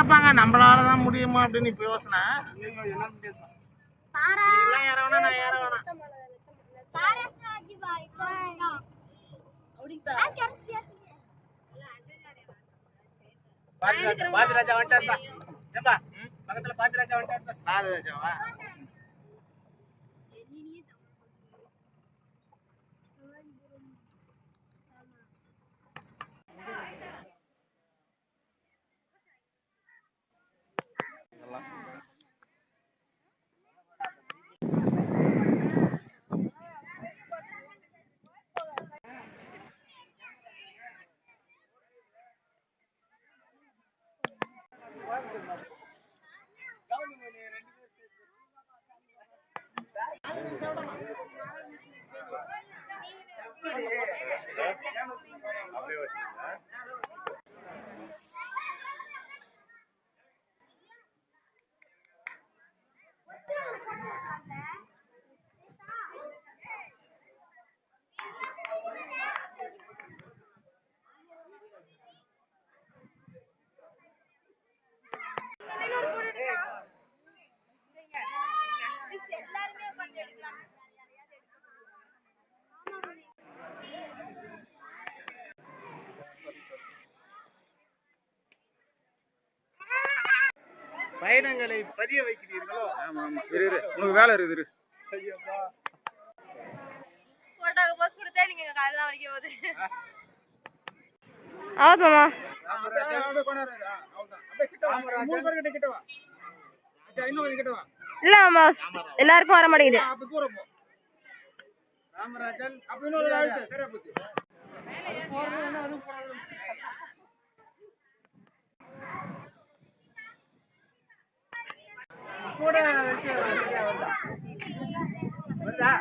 நினைப்பாங்க நம்மளால தான் முடியுமா அப்படின்னு இப்ப யோசனை. ஏற வேணா நான் ஏற வேணாம். பாஜராஜா வந்துட்டாருப்பா. ஏப்பா பக்கத்துல பாஜராஜா வந்துட்டாருப்பா. பாஜராஜாவா? பயணங்களை பதிய வைக்கிறீர்களோ? ஆமா ஆமா. இரு உங்களுக்கு வேலை இருக்குது. ஐயப்பா போட்டோக்கு போஸ்ட் கொடுத்தா நீங்க காலைல வரைக்கும் போகுது. ஆமாமா. அப்படியே கொண்டாரு. அவ்வளவுதான். அப்படியே கிட்ட வா. மூணு பேர் கிட்ட வா. அச்சா இன்னும் கொஞ்சம் கிட்ட வா. இல்ல அம்மா எல்லாருக்கும் வர மாட்டேங்குது. அப்ப தூரம் போ. ராமராஜன் அப்ப இன்னொரு ஆளு சரியா போச்சு. போறதுன்னா அது போறது. கூட வெச்சு வந்தா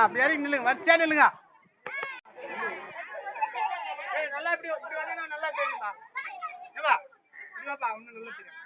அப்படியே நில்லுங்க. வச்சா நில்லுங்க. நல்லா இப்படி வந்தீங்கன்னா நல்லா தெரியுமா? ஏப்பா இன்னும் நல்லா தெரியும்.